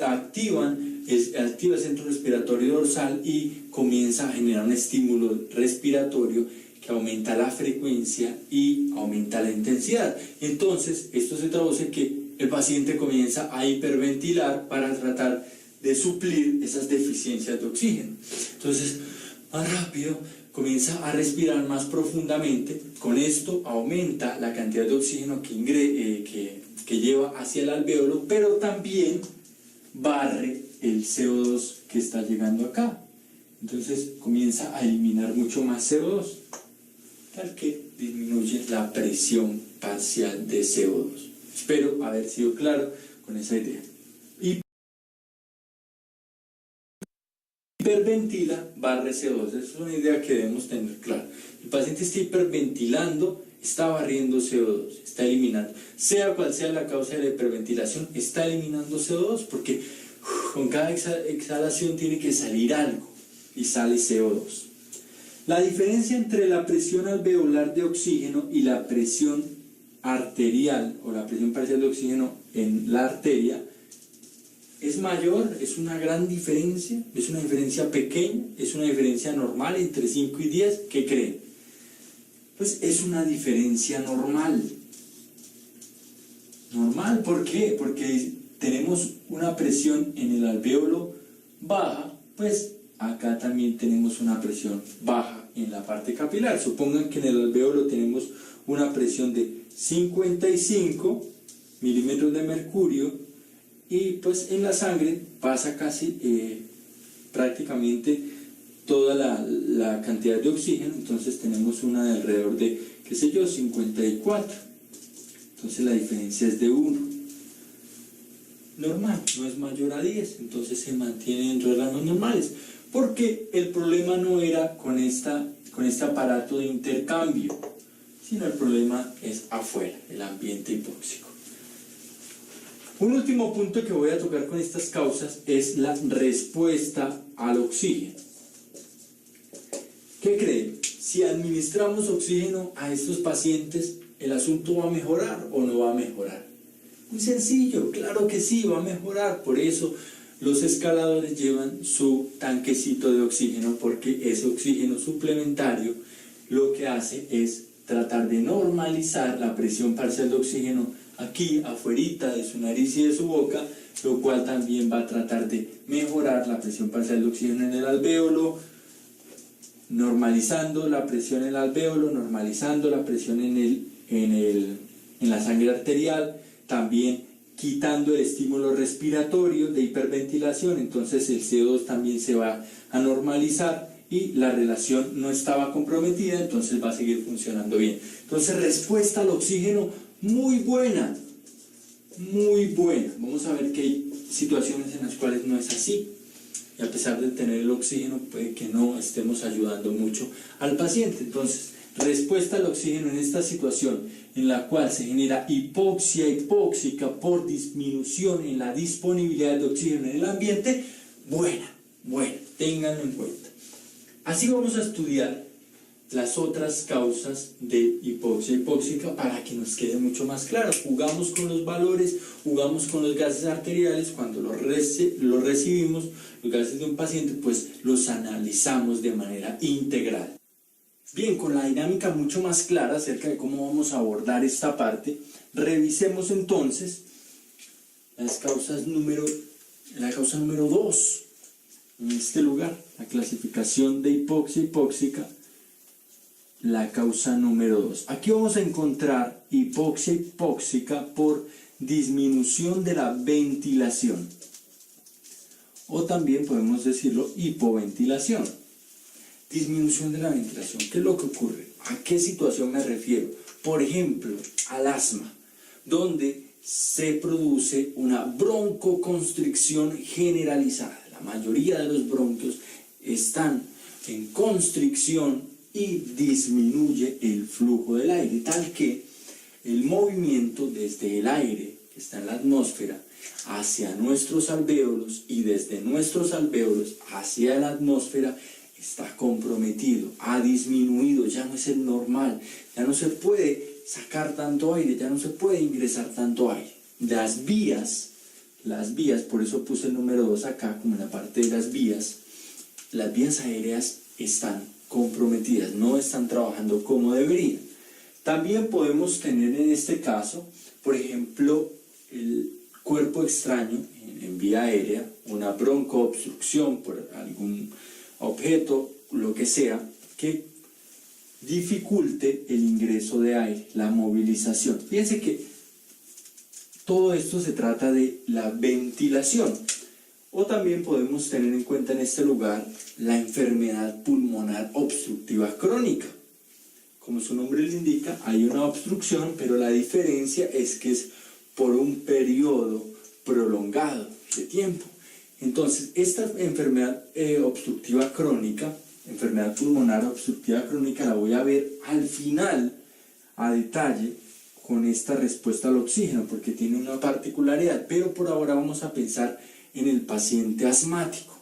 activa el centro respiratorio dorsal y comienza a generar un estímulo respiratorio que aumenta la frecuencia y aumenta la intensidad. Entonces, esto se traduce en que el paciente comienza a hiperventilar para tratar de suplir esas deficiencias de oxígeno. Entonces, más rápido, comienza a respirar más profundamente. Con esto aumenta la cantidad de oxígeno que lleva hacia el alvéolo, pero también barre el CO2 que está llegando acá. Entonces comienza a eliminar mucho más CO2, tal que disminuye la presión parcial de CO2. Espero haber sido claro con esa idea. Hiperventila, barre CO2. Esa es una idea que debemos tener clara. El paciente está hiperventilando, está barriendo CO2, está eliminando. Sea cual sea la causa de la hiperventilación, está eliminando CO2 porque con cada exhalación tiene que salir algo y sale CO2. La diferencia entre la presión alveolar de oxígeno y la presión arterial o la presión parcial de oxígeno en la arteria es mayor, es una gran diferencia, es una diferencia pequeña, es una diferencia normal entre 5 y 10. ¿Qué creen? Pues es una diferencia normal. Normal, ¿por qué? Porque tenemos una presión en el alvéolo baja, pues acá también tenemos una presión baja en la parte capilar. Supongan que en el alvéolo tenemos una presión de 55 milímetros de mercurio y pues en la sangre pasa casi prácticamente toda la cantidad de oxígeno. Entonces tenemos una de alrededor de, qué sé yo, 54. Entonces la diferencia es de 1. Normal, no es mayor a 10, entonces se mantiene dentro de las normales. Porque el problema no era con este aparato de intercambio, sino el problema es afuera, el ambiente hipóxico. Un último punto que voy a tocar con estas causas es la respuesta al oxígeno. ¿Qué creen? Si administramos oxígeno a estos pacientes, ¿el asunto va a mejorar o no va a mejorar? Muy sencillo, claro que sí, va a mejorar. Por eso los escaladores llevan su tanquecito de oxígeno, porque ese oxígeno suplementario lo que hace es tratar de normalizar la presión parcial de oxígeno aquí afuerita de su nariz y de su boca, lo cual también va a tratar de mejorar la presión parcial de oxígeno en el alvéolo, normalizando la presión en el alvéolo, normalizando la presión en la sangre arterial, también quitando el estímulo respiratorio de hiperventilación. Entonces el CO2 también se va a normalizar y la relación no estaba comprometida, entonces va a seguir funcionando bien. Entonces, respuesta al oxígeno muy buena, muy buena. Vamos a ver que hay situaciones en las cuales no es así, y a pesar de tener el oxígeno puede que no estemos ayudando mucho al paciente. Entonces, respuesta al oxígeno en esta situación en la cual se genera hipoxia hipóxica por disminución en la disponibilidad de oxígeno en el ambiente, buena, ténganlo en cuenta. Así vamos a estudiar las otras causas de hipoxia hipóxica para que nos quede mucho más claro. Jugamos con los valores, jugamos con los gases arteriales. Cuando los recibimos, los gases de un paciente, pues los analizamos de manera integral. Bien, con la dinámica mucho más clara acerca de cómo vamos a abordar esta parte, revisemos entonces la causa número 2 en este lugar, la clasificación de hipoxia hipóxica. La causa número 2. Aquí vamos a encontrar hipoxia hipóxica por disminución de la ventilación. O también podemos decirlo hipoventilación. Disminución de la ventilación. ¿Qué es lo que ocurre? ¿A qué situación me refiero? Por ejemplo, al asma, donde se produce una broncoconstricción generalizada. La mayoría de los bronquios están en constricción y disminuye el flujo del aire, tal que el movimiento desde el aire que está en la atmósfera hacia nuestros alvéolos y desde nuestros alvéolos hacia la atmósfera está comprometido, ha disminuido, ya no es el normal, ya no se puede sacar tanto aire, ya no se puede ingresar tanto aire. Las vías, por eso puse el número 2 acá, como en la parte de las vías aéreas están comprometidas, no están trabajando como deberían. También podemos tener en este caso, por ejemplo, el cuerpo extraño en vía aérea, una broncoobstrucción por algún objeto, lo que sea, que dificulte el ingreso de aire, la movilización. Fíjense que todo esto se trata de la ventilación. O también podemos tener en cuenta en este lugar la enfermedad pulmonar obstructiva crónica. Como su nombre le indica, hay una obstrucción, pero la diferencia es que es por un periodo prolongado de tiempo. Entonces, esta enfermedad obstructiva crónica, enfermedad pulmonar obstructiva crónica, la voy a ver al final a detalle con esta respuesta al oxígeno, porque tiene una particularidad, pero por ahora vamos a pensar en el paciente asmático,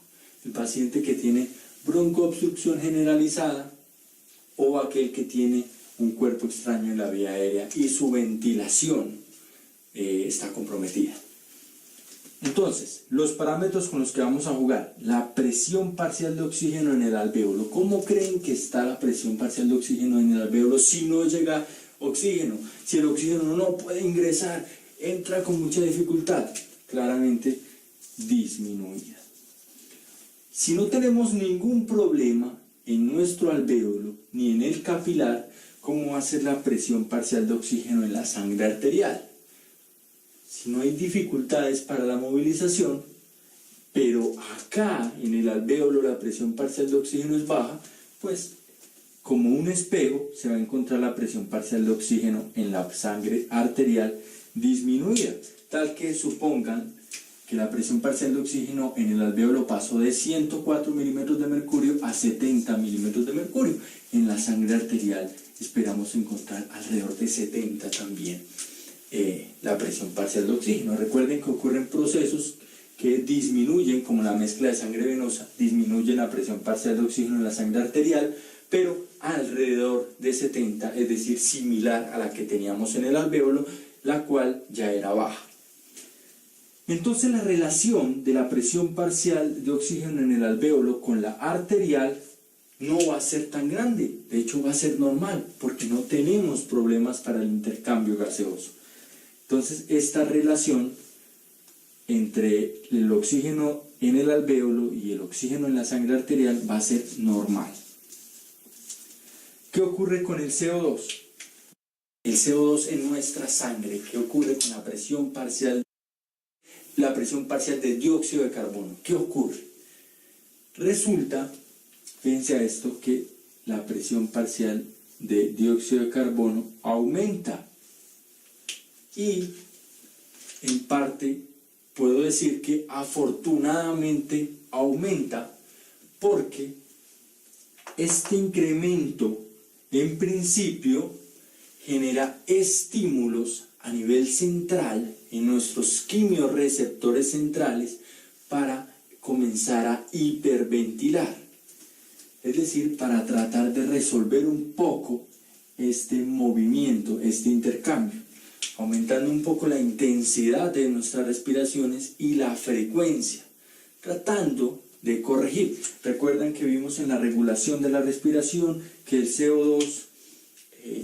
el paciente que tiene broncoobstrucción generalizada o aquel que tiene un cuerpo extraño en la vía aérea y su ventilación está comprometida. Entonces, los parámetros con los que vamos a jugar: la presión parcial de oxígeno en el alvéolo. ¿Cómo creen que está la presión parcial de oxígeno en el alvéolo si no llega oxígeno? Si el oxígeno no puede ingresar, entra con mucha dificultad, claramente disminuida. Si no tenemos ningún problema en nuestro alvéolo ni en el capilar, ¿cómo va a ser la presión parcial de oxígeno en la sangre arterial? Si no hay dificultades para la movilización, pero acá en el alvéolo la presión parcial de oxígeno es baja, pues como un espejo se va a encontrar la presión parcial de oxígeno en la sangre arterial disminuida, tal que supongan que la presión parcial de oxígeno en el alvéolo pasó de 104 milímetros de mercurio a 70 milímetros de mercurio. En la sangre arterial esperamos encontrar alrededor de 70 también la presión parcial de oxígeno. Recuerden que ocurren procesos que disminuyen, como la mezcla de sangre venosa, disminuyen la presión parcial de oxígeno en la sangre arterial, pero alrededor de 70, es decir, similar a la que teníamos en el alvéolo, la cual ya era baja. Entonces la relación de la presión parcial de oxígeno en el alvéolo con la arterial no va a ser tan grande, de hecho va a ser normal, porque no tenemos problemas para el intercambio gaseoso. Entonces esta relación entre el oxígeno en el alvéolo y el oxígeno en la sangre arterial va a ser normal. ¿Qué ocurre con el CO2? El CO2 en nuestra sangre, ¿qué ocurre con la presión parcial de dióxido de carbono? ¿Qué ocurre? Resulta, fíjense a esto, que la presión parcial de dióxido de carbono aumenta. Y en parte puedo decir que afortunadamente aumenta, porque este incremento en principio genera estímulos a nivel central en nuestros quimiorreceptores centrales para comenzar a hiperventilar, es decir, para tratar de resolver un poco este movimiento, este intercambio, aumentando un poco la intensidad de nuestras respiraciones y la frecuencia, tratando de corregir. Recuerdan que vimos en la regulación de la respiración que el CO2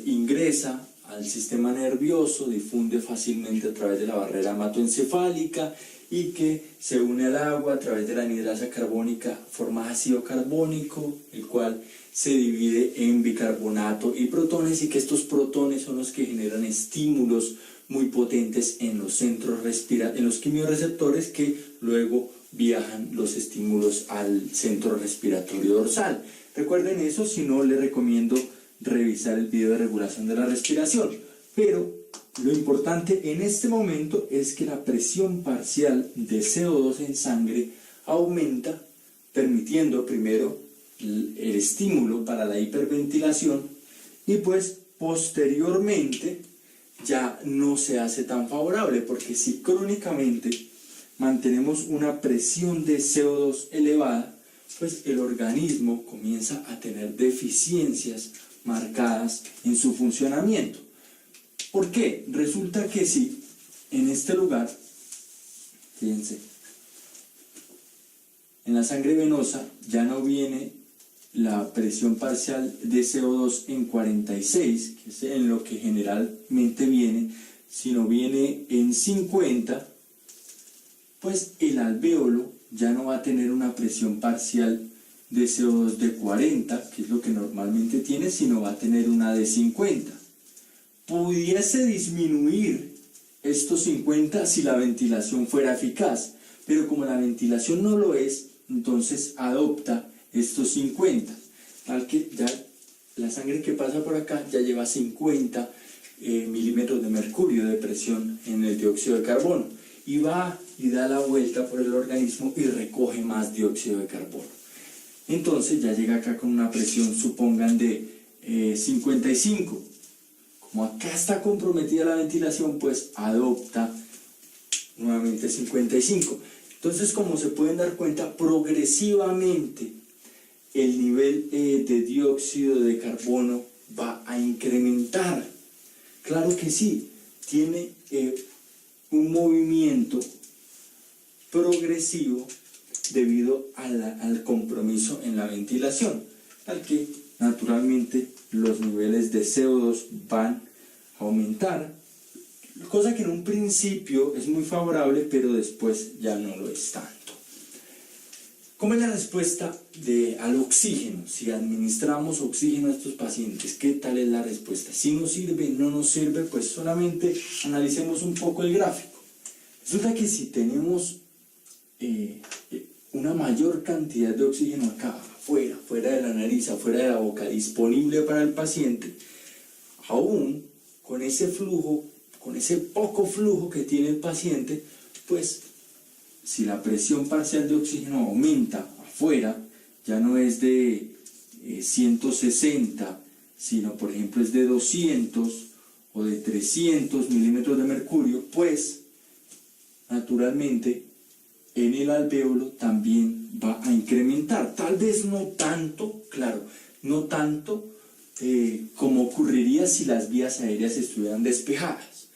ingresa al sistema nervioso, difunde fácilmente a través de la barrera hematoencefálica y que se une al agua a través de la anhidrasa carbónica, forma ácido carbónico, el cual se divide en bicarbonato y protones, y que estos protones son los que generan estímulos muy potentes en los en los quimiorreceptores, que luego viajan los estímulos al centro respiratorio dorsal. Recuerden eso, si no les recomiendo revisar el video de regulación de la respiración. Pero lo importante en este momento es que la presión parcial de CO2 en sangre aumenta, permitiendo primero el estímulo para la hiperventilación y pues posteriormente ya no se hace tan favorable, porque si crónicamente mantenemos una presión de CO2 elevada, pues el organismo comienza a tener deficiencias marcadas en su funcionamiento. ¿Por qué? Resulta que si en este lugar, fíjense, en la sangre venosa ya no viene la presión parcial de CO2 en 46, que es en lo que generalmente viene, sino viene en 50, pues el alvéolo ya no va a tener una presión parcial de CO2 de 40, que es lo que normalmente tiene, sino va a tener una de 50. Pudiese disminuir estos 50 si la ventilación fuera eficaz, pero como la ventilación no lo es, entonces adopta estos 50, tal que ya la sangre que pasa por acá ya lleva 50 milímetros de mercurio de presión en el dióxido de carbono, y va y da la vuelta por el organismo y recoge más dióxido de carbono. Entonces ya llega acá con una presión, supongan, de 55. Como acá está comprometida la ventilación, pues adopta nuevamente 55. Entonces, como se pueden dar cuenta, progresivamente el nivel de dióxido de carbono va a incrementar. Claro que sí, tiene un movimiento progresivo debido al compromiso en la ventilación, al que naturalmente los niveles de CO2 van a aumentar, cosa que en un principio es muy favorable, pero después ya no lo es tanto. ¿Cómo es la respuesta al oxígeno? Si administramos oxígeno a estos pacientes, ¿qué tal es la respuesta? Si nos sirve, no nos sirve, pues solamente analicemos un poco el gráfico. Resulta que si tenemos una mayor cantidad de oxígeno acá, fuera de la nariz, afuera de la boca, disponible para el paciente, aún con ese flujo, con ese poco flujo que tiene el paciente, pues si la presión parcial de oxígeno aumenta afuera, ya no es de 160, sino por ejemplo es de 200 o de 300 milímetros de mercurio, pues naturalmente en el alvéolo también va a incrementar. Tal vez no tanto, claro, no tanto como ocurriría si las vías aéreas estuvieran despejadas,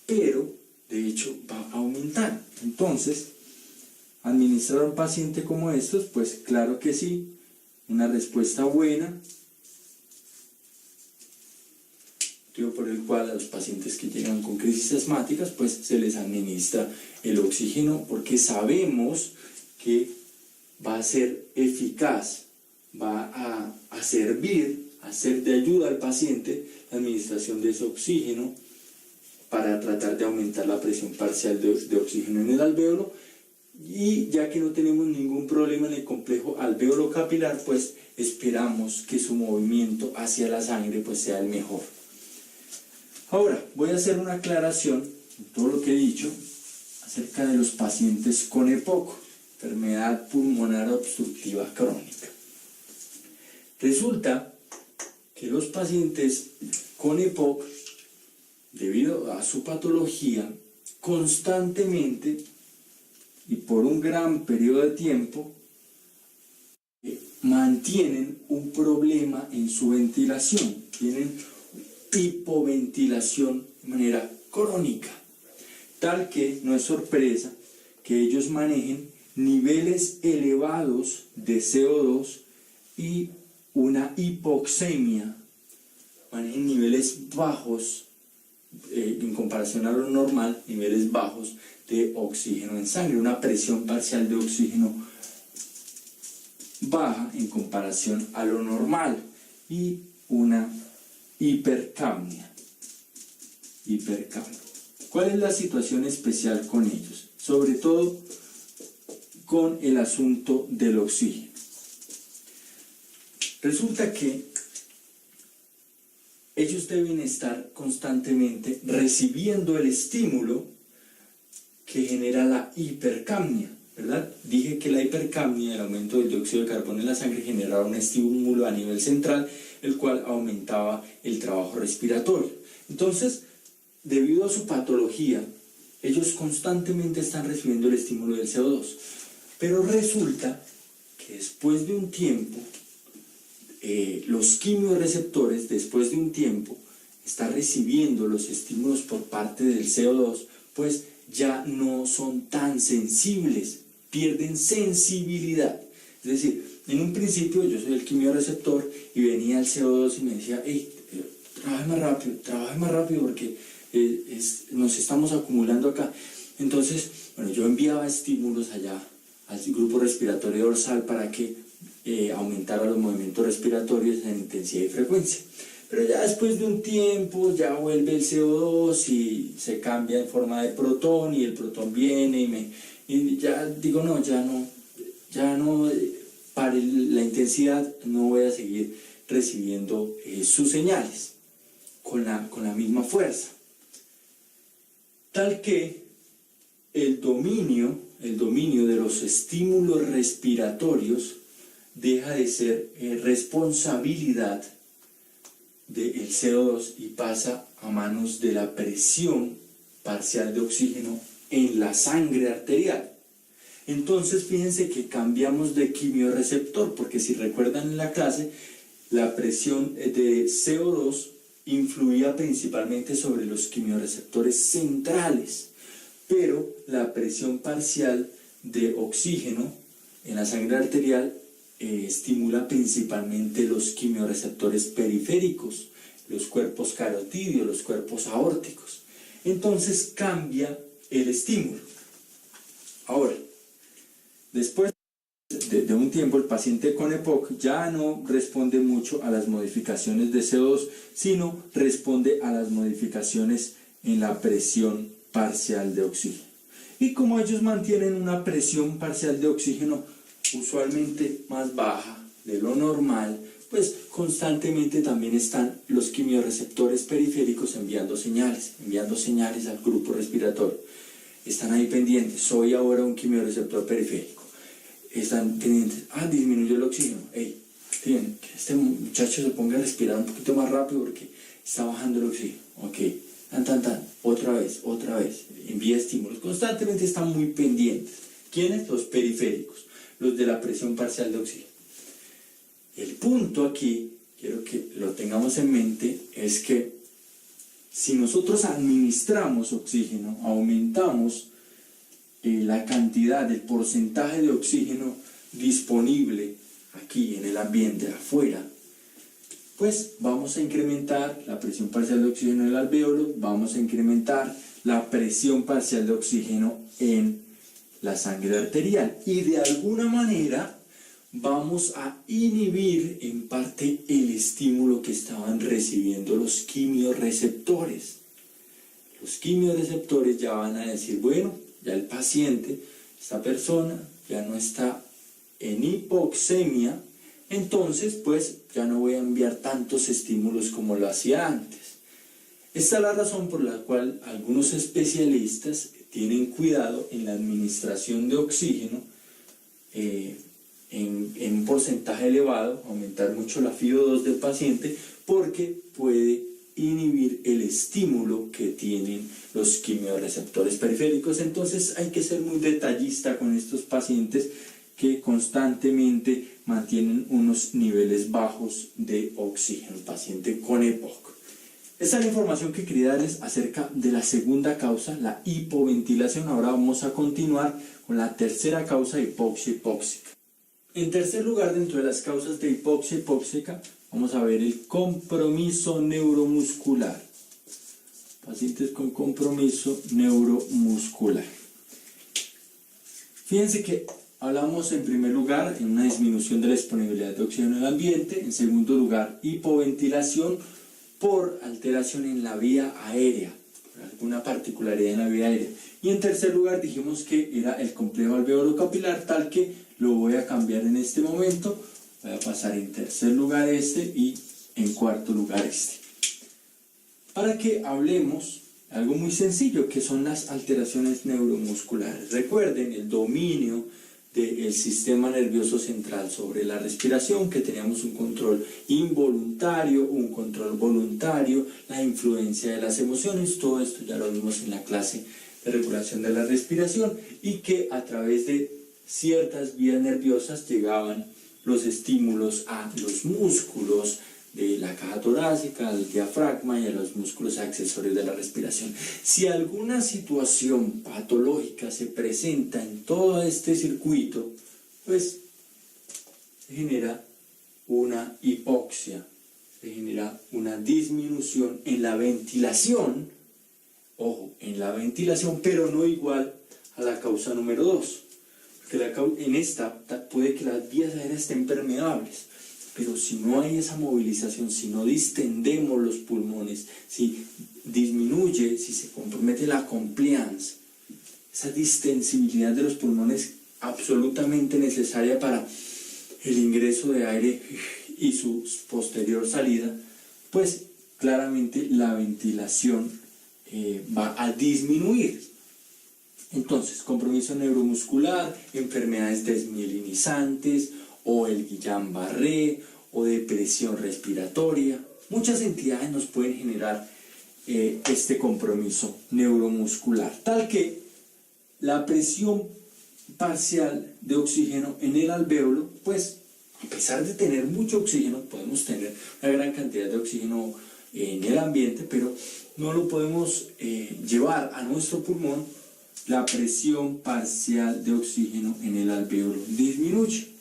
pero de hecho va a aumentar. Entonces, administrar a un paciente como estos, pues claro que sí, una respuesta buena, motivo por el cual a los pacientes que llegan con crisis asmáticas, pues se les administra el oxígeno, porque sabemos que va a ser eficaz, va a servir, a ser de ayuda al paciente la administración de ese oxígeno para tratar de aumentar la presión parcial de oxígeno en el alvéolo. Y ya que no tenemos ningún problema en el complejo alvéolo capilar, pues esperamos que su movimiento hacia la sangre pues sea el mejor. Ahora voy a hacer una aclaración de todo lo que he dicho acerca de los pacientes con EPOC, enfermedad pulmonar obstructiva crónica. Resulta que los pacientes con EPOC, debido a su patología, constantemente y por un gran periodo de tiempo mantienen un problema en su ventilación, tienen hipoventilación de manera crónica, tal que no es sorpresa que ellos manejen niveles elevados de CO2 y una hipoxemia, manejen niveles bajos en comparación a lo normal, niveles bajos de oxígeno en sangre, una presión parcial de oxígeno baja en comparación a lo normal y una hipercapnia. ¿Cuál es la situación especial con ellos? Sobre todo con el asunto del oxígeno. Resulta que ellos deben estar constantemente recibiendo el estímulo que genera la hipercapnia, ¿verdad? Dije que la hipercapnia, el aumento del dióxido de carbono en la sangre, generaba un estímulo a nivel central, el cual aumentaba el trabajo respiratorio. Entonces, debido a su patología, ellos constantemente están recibiendo el estímulo del CO2. Pero resulta que después de un tiempo, los quimiorreceptores, después de un tiempo, están recibiendo los estímulos por parte del CO2, pues ya no son tan sensibles, pierden sensibilidad. Es decir, en un principio yo soy el quimiorreceptor y venía el CO2 y me decía, hey, trabaje más rápido porque nos estamos acumulando acá. Entonces, bueno, yo enviaba estímulos allá al grupo respiratorio dorsal para que aumentara los movimientos respiratorios en intensidad y frecuencia. Pero ya después de un tiempo ya vuelve el CO2 y se cambia en forma de protón y el protón viene y ya digo, no, para la intensidad no voy a seguir recibiendo sus señales con la misma fuerza. Tal que el dominio de los estímulos respiratorios deja de ser responsabilidad del CO2 y pasa a manos de la presión parcial de oxígeno en la sangre arterial. Entonces fíjense que cambiamos de quimiorreceptor, porque si recuerdan en la clase, la presión de CO2 influía principalmente sobre los quimiorreceptores centrales, pero la presión parcial de oxígeno en la sangre arterial estimula principalmente los quimiorreceptores periféricos, los cuerpos carotídeos, los cuerpos aórticos. Entonces cambia el estímulo. Ahora, después de un tiempo, el paciente con EPOC ya no responde mucho a las modificaciones de CO2, sino responde a las modificaciones en la presión parcial de oxígeno. Y como ellos mantienen una presión parcial de oxígeno usualmente más baja de lo normal, pues constantemente también están los quimiorreceptores periféricos enviando señales al grupo respiratorio. Están ahí pendientes, soy ahora un quimiorreceptor periférico. Están pendientes, disminuyó el oxígeno, bien, que este muchacho se ponga a respirar un poquito más rápido porque está bajando el oxígeno, otra vez, envía estímulos, constantemente están muy pendientes. ¿Quiénes? Los periféricos, los de la presión parcial de oxígeno. El punto aquí, quiero que lo tengamos en mente, es que si nosotros administramos oxígeno, aumentamos la cantidad, el porcentaje de oxígeno disponible aquí en el ambiente, afuera, pues vamos a incrementar la presión parcial de oxígeno en el alvéolo, vamos a incrementar la presión parcial de oxígeno en la sangre arterial y de alguna manera vamos a inhibir en parte el estímulo que estaban recibiendo los quimiorreceptores. Los quimiorreceptores ya van a decir, bueno, ya el paciente, esta persona, ya no está en hipoxemia, entonces pues ya no voy a enviar tantos estímulos como lo hacía antes. Esta es la razón por la cual algunos especialistas tienen cuidado en la administración de oxígeno en un porcentaje elevado, aumentar mucho la FiO2 del paciente, porque puede inhibir el estímulo que tienen los quimiorreceptores periféricos. Entonces hay que ser muy detallista con estos pacientes que constantemente mantienen unos niveles bajos de oxígeno, el paciente con EPOC. Esa es la información que quería darles acerca de la segunda causa, la hipoventilación. Ahora vamos a continuar con la tercera causa, hipoxia hipóxica. En tercer lugar, dentro de las causas de hipoxia hipóxica, vamos a ver el compromiso neuromuscular. Pacientes con compromiso neuromuscular. Fíjense que hablamos en primer lugar en una disminución de la disponibilidad de oxígeno en el ambiente. En segundo lugar, hipoventilación por alteración en la vía aérea, por alguna particularidad en la vía aérea. Y en tercer lugar dijimos que era el complejo alvéolo capilar, tal que lo voy a cambiar en este momento. Voy a pasar en tercer lugar este y en cuarto lugar este. para que hablemos algo muy sencillo, que son las alteraciones neuromusculares. Recuerden el dominio del sistema nervioso central sobre la respiración, que teníamos un control involuntario, un control voluntario, la influencia de las emociones, todo esto ya lo vimos en la clase de regulación de la respiración, y que a través de ciertas vías nerviosas llegaban los estímulos a los músculos de la caja torácica, al diafragma y a los músculos accesorios de la respiración. Si alguna situación patológica se presenta en todo este circuito, pues se genera una hipoxia, se genera una disminución en la ventilación, ojo, en la ventilación, pero no igual a la causa número 2, porque en esta puede que las vías aéreas estén permeables, pero si no hay esa movilización, si no distendemos los pulmones, si disminuye, si se compromete la compliance, esa distensibilidad de los pulmones absolutamente necesaria para el ingreso de aire y su posterior salida, pues claramente la ventilación va a disminuir. Entonces, compromiso neuromuscular, enfermedades desmielinizantes, o el Guillain-Barré, o depresión respiratoria. Muchas entidades nos pueden generar este compromiso neuromuscular, tal que la presión parcial de oxígeno en el alvéolo, pues a pesar de tener mucho oxígeno, podemos tener una gran cantidad de oxígeno en el ambiente, pero no lo podemos llevar a nuestro pulmón. La presión parcial de oxígeno en el alvéolo disminuye.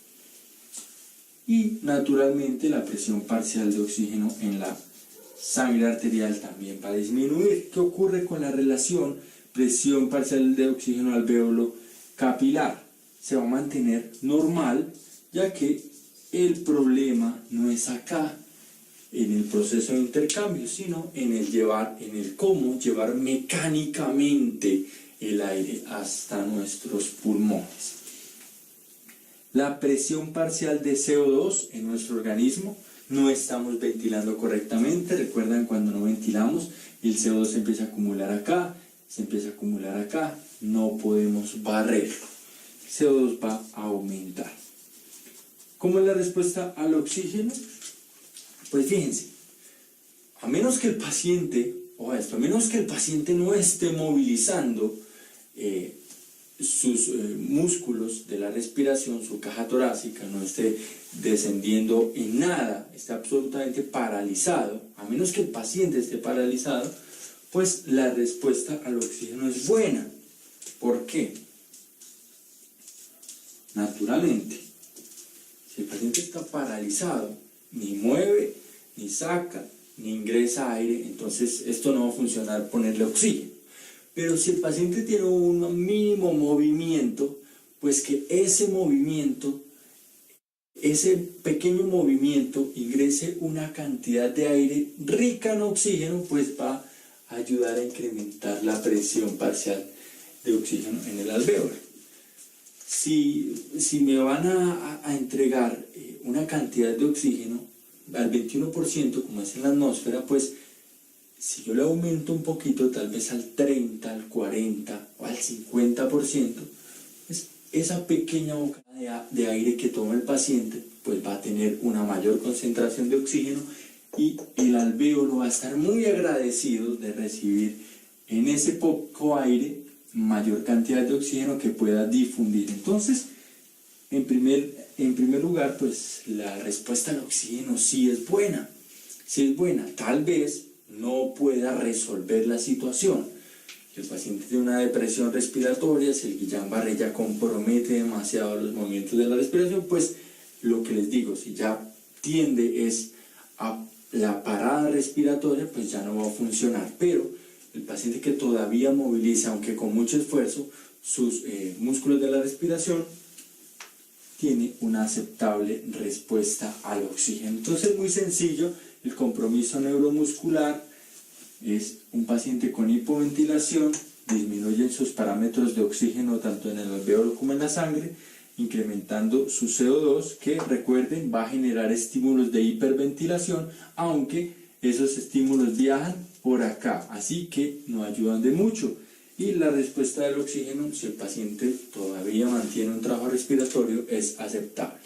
Y naturalmente la presión parcial de oxígeno en la sangre arterial también va a disminuir. ¿Qué ocurre con la relación presión parcial de oxígeno alvéolo capilar? Se va a mantener normal, ya que el problema no es acá en el proceso de intercambio, sino en el cómo llevar mecánicamente el aire hasta nuestros pulmones. La presión parcial de CO2 en nuestro organismo, no estamos ventilando correctamente. Recuerdan, cuando no ventilamos, el CO2 se empieza a acumular acá, no podemos barrerlo. El CO2 va a aumentar. ¿Cómo es la respuesta al oxígeno? Pues fíjense, a menos que el paciente no esté movilizando sus músculos de la respiración, su caja torácica, no esté descendiendo en nada, esté absolutamente paralizado, a menos que el paciente esté paralizado, pues la respuesta al oxígeno es buena. ¿Por qué? Naturalmente, si el paciente está paralizado, ni mueve, ni saca, ni ingresa aire, entonces esto no va a funcionar ponerle oxígeno. Pero si el paciente tiene un mínimo movimiento, pues que ese pequeño movimiento ingrese una cantidad de aire rica en oxígeno, pues va a ayudar a incrementar la presión parcial de oxígeno en el alvéolo. Si me van a entregar una cantidad de oxígeno al 21%, como es en la atmósfera, pues si yo le aumento un poquito, tal vez al 30, al 40 o al 50%, pues esa pequeña bocada de aire que toma el paciente, pues va a tener una mayor concentración de oxígeno, y el alvéolo va a estar muy agradecido de recibir en ese poco aire mayor cantidad de oxígeno que pueda difundir. Entonces, en primer lugar, pues la respuesta al oxígeno sí es buena. Tal vez no pueda resolver la situación. Si el paciente tiene una depresión respiratoria, si el Guillain-Barré ya compromete demasiado los movimientos de la respiración, pues lo que les digo, si ya tiende es a la parada respiratoria, pues ya no va a funcionar. Pero el paciente que todavía moviliza, aunque con mucho esfuerzo, sus músculos de la respiración, tiene una aceptable respuesta al oxígeno. Entonces, muy sencillo, el compromiso neuromuscular es un paciente con hipoventilación, disminuyen sus parámetros de oxígeno tanto en el alvéolo como en la sangre, incrementando su CO2, que recuerden va a generar estímulos de hiperventilación, aunque esos estímulos viajan por acá, así que no ayudan de mucho. Y la respuesta del oxígeno, si el paciente todavía mantiene un trabajo respiratorio, es aceptable.